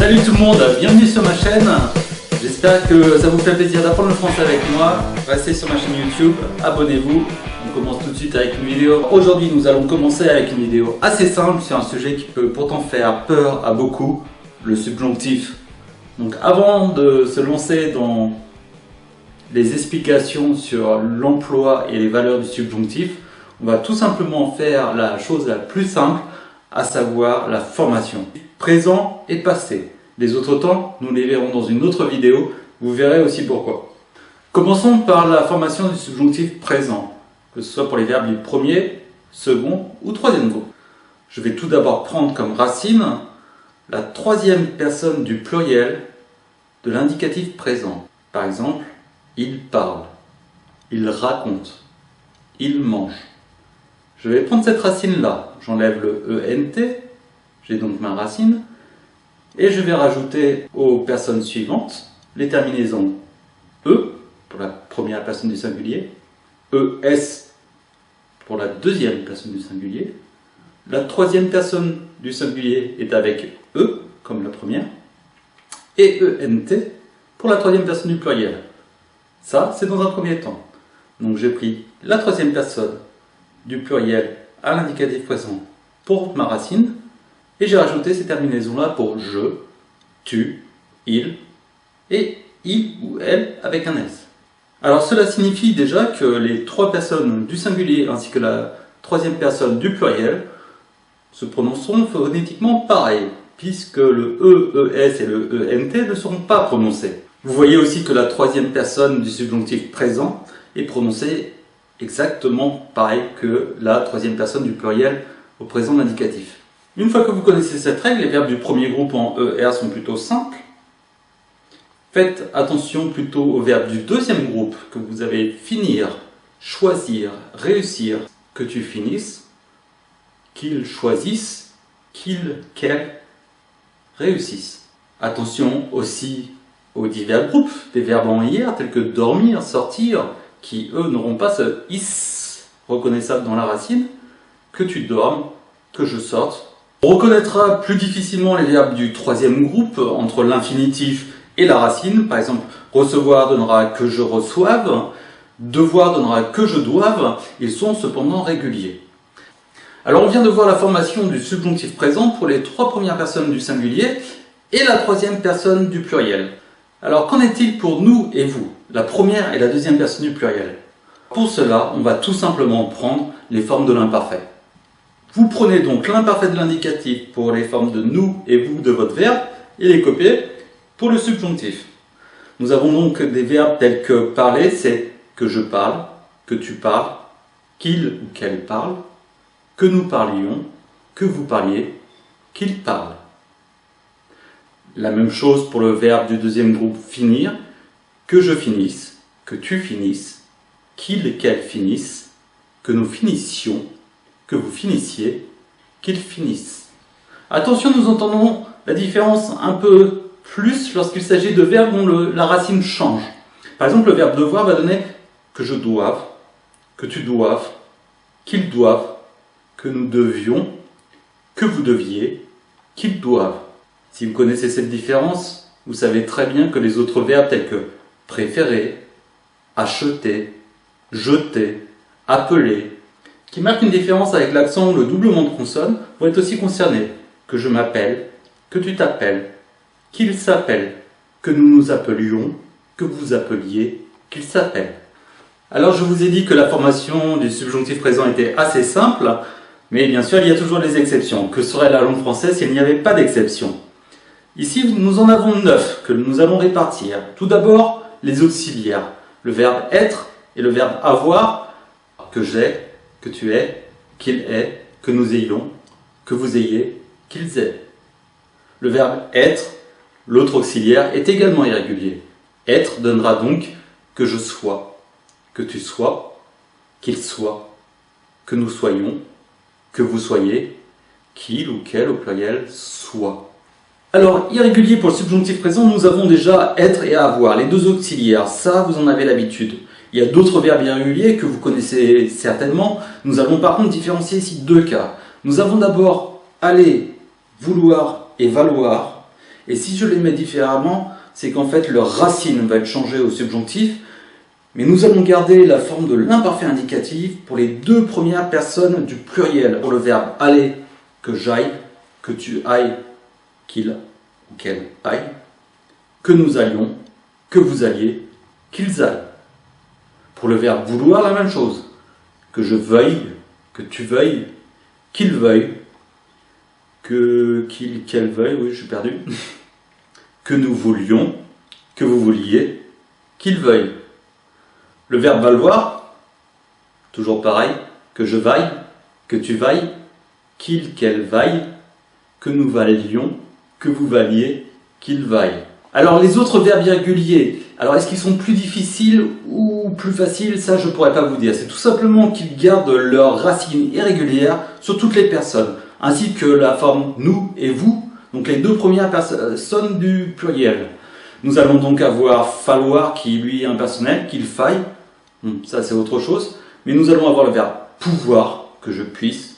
Salut tout le monde, bienvenue sur ma chaîne. J'espère que ça vous fait plaisir d'apprendre le français avec moi. Restez sur ma chaîne YouTube, abonnez-vous. On commence tout de suite avec une vidéo. Aujourd'hui, nous allons commencer avec une vidéo assez simple sur un sujet qui peut pourtant faire peur à beaucoup, le subjonctif. Donc avant de se lancer dans les explications sur l'emploi et les valeurs du subjonctif, on va tout simplement faire la chose la plus simple, à savoir la formation. Présent et passé. Les autres temps, nous les verrons dans une autre vidéo, vous verrez aussi pourquoi. Commençons par la formation du subjonctif présent, que ce soit pour les verbes du premier, second ou troisième groupe. Je vais tout d'abord prendre comme racine la troisième personne du pluriel de l'indicatif présent. Par exemple, il parle, il raconte, il mange. Je vais prendre cette racine-là, j'enlève le ENT, j'ai donc ma racine, et je vais rajouter aux personnes suivantes les terminaisons E pour la première personne du singulier, ES pour la deuxième personne du singulier, la troisième personne du singulier est avec E comme la première, et ENT pour la troisième personne du pluriel. Ça, c'est dans un premier temps. Donc j'ai pris la troisième personne du pluriel à l'indicatif présent pour ma racine, et j'ai rajouté ces terminaisons-là pour je, tu, il, et il ou elle avec un S. Alors cela signifie déjà que les trois personnes du singulier ainsi que la troisième personne du pluriel se prononceront phonétiquement pareil, puisque le E, ES et le ENT ne seront pas prononcés. Vous voyez aussi que la troisième personne du subjonctif présent est prononcée exactement pareil que la troisième personne du pluriel au présent de l'indicatif. Une fois que vous connaissez cette règle, les verbes du premier groupe en ER sont plutôt simples. Faites attention plutôt aux verbes du deuxième groupe que vous avez finir, choisir, réussir, que tu finisses, qu'ils choisissent, qu'ils, qu'elles réussissent. Attention aussi aux divers groupes des verbes en IR tels que dormir, sortir, qui eux n'auront pas ce is reconnaissable dans la racine, que tu dormes, que je sorte. On reconnaîtra plus difficilement les verbes du troisième groupe entre l'infinitif et la racine. Par exemple, recevoir donnera que je reçoive, devoir donnera que je doive. Ils sont cependant réguliers. Alors on vient de voir la formation du subjonctif présent pour les trois premières personnes du singulier et la troisième personne du pluriel. Alors qu'en est-il pour nous et vous, la première et la deuxième personne du pluriel? Pour cela, on va tout simplement prendre les formes de l'imparfait. Vous prenez donc l'imparfait de l'indicatif pour les formes de nous et vous de votre verbe et les copier pour le subjonctif. Nous avons donc des verbes tels que parler, c'est que je parle, que tu parles, qu'il ou qu'elle parle, que nous parlions, que vous parliez, qu'il parle. La même chose pour le verbe du deuxième groupe finir, que je finisse, que tu finisses, qu'il et qu'elle finissent, que nous finissions, que vous finissiez, qu'ils finissent. Attention, nous entendons la différence un peu plus lorsqu'il s'agit de verbes dont la racine change. Par exemple, le verbe devoir va donner que je doive, que tu doives, qu'ils doivent, que nous devions, que vous deviez, qu'ils doivent. Si vous connaissez cette différence, vous savez très bien que les autres verbes tels que préférer, acheter, jeter, appeler, qui marquent une différence avec l'accent ou le doublement de consonne, vont être aussi concernés. Que je m'appelle, que tu t'appelles, qu'il s'appelle, que nous nous appelions, que vous appeliez, qu'il s'appelle. Alors je vous ai dit que la formation du subjonctif présent était assez simple, mais bien sûr il y a toujours des exceptions. Que serait la langue française s'il n'y avait pas d'exception? Ici nous en avons 9 que nous allons répartir. Tout d'abord les auxiliaires, le verbe être et le verbe avoir, que j'ai, que tu es, qu'il est, que nous ayons, que vous ayez, qu'ils aient. Le verbe être, l'autre auxiliaire, est également irrégulier. Être donnera donc que je sois, que tu sois, qu'il soit, que nous soyons, que vous soyez, qu'il ou qu'elle au pluriel soit. Alors, irrégulier pour le subjonctif présent, nous avons déjà être et avoir, les deux auxiliaires, ça vous en avez l'habitude. Il y a d'autres verbes irréguliers que vous connaissez certainement. Nous allons par contre différencier ici deux cas. Nous avons d'abord aller, vouloir et valoir. Et si je les mets différemment, c'est qu'en fait leur racine va être changée au subjonctif, mais nous allons garder la forme de l'imparfait indicatif pour les deux premières personnes du pluriel. Pour le verbe aller, que j'aille, que tu ailles, qu'il ou qu'elle aille, que nous allions, que vous alliez, qu'ils aillent. Pour le verbe vouloir, la même chose. Que je veuille, que tu veuilles, qu'il veuille, qu'elle veuille, oui, je suis perdu. Que nous voulions, que vous vouliez, qu'il veuille. Le verbe valoir, toujours pareil, que je vaille, que tu vailles, qu'elle vaille, que nous valions, que vous valiez, qu'il vaille. Alors les autres verbes irréguliers, alors est-ce qu'ils sont plus difficiles ou plus faciles? Ça je ne pourrais pas vous dire. C'est tout simplement qu'ils gardent leur racine irrégulière sur toutes les personnes, ainsi que la forme nous et vous, donc les deux premières personnes du pluriel. Nous allons donc avoir falloir qui lui est impersonnel, qu'il faille, ça c'est autre chose, mais nous allons avoir le verbe pouvoir, que je puisse,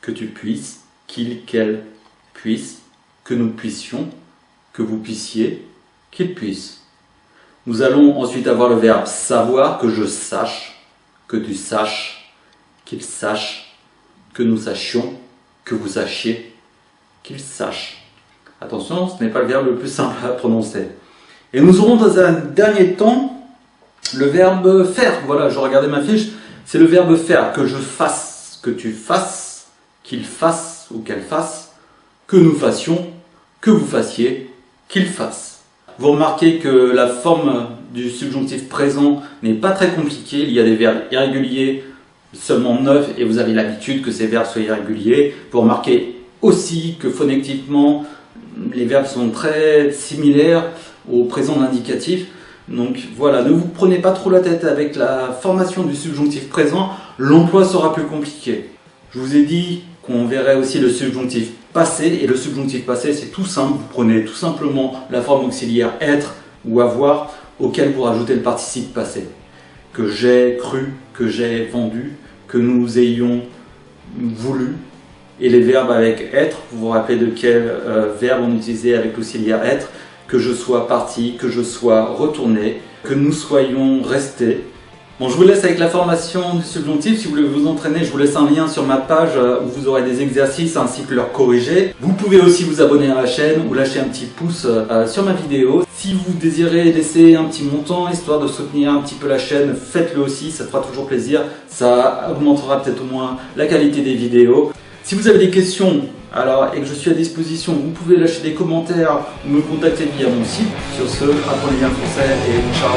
que tu puisses, qu'il, qu'elle puisse, que nous puissions, que vous puissiez, qu'il puisse. Nous allons ensuite avoir le verbe savoir, que je sache, que tu saches, qu'il sache, que nous sachions, que vous sachiez, qu'il sache. Attention, ce n'est pas le verbe le plus simple à prononcer. Et nous aurons dans un dernier temps le verbe faire. Voilà, je regardais ma fiche, c'est le verbe faire, que je fasse, que tu fasses, qu'il fasse ou qu'elle fasse, que nous fassions, que vous fassiez, qu'il fasse. Vous remarquez que la forme du subjonctif présent n'est pas très compliquée. Il y a des verbes irréguliers, seulement 9, et vous avez l'habitude que ces verbes soient irréguliers. Vous remarquez aussi que phonétiquement, les verbes sont très similaires au présent de l'indicatif. Donc voilà, ne vous prenez pas trop la tête avec la formation du subjonctif présent, l'emploi sera plus compliqué. Je vous ai dit qu'on verrait aussi le subjonctif passé, et le subjonctif passé c'est tout simple, vous prenez tout simplement la forme auxiliaire être ou avoir, auquel vous rajoutez le participe passé. Que j'ai cru, que j'ai vendu, que nous ayons voulu, et les verbes avec être, vous vous rappelez de quel verbe on utilisait avec l'auxiliaire être, que je sois parti, que je sois retourné, que nous soyons restés. Bon, je vous laisse avec la formation du subjonctif. Si vous voulez vous entraîner, je vous laisse un lien sur ma page où vous aurez des exercices ainsi que leurs corrigés. Vous pouvez aussi vous abonner à la chaîne ou lâcher un petit pouce sur ma vidéo. Si vous désirez laisser un petit montant histoire de soutenir un petit peu la chaîne, faites-le aussi, ça fera toujours plaisir. Ça augmentera peut-être au moins la qualité des vidéos. Si vous avez des questions et que je suis à disposition, vous pouvez lâcher des commentaires ou me contacter via mon site. Sur ce, apprenez bien le français et ciao!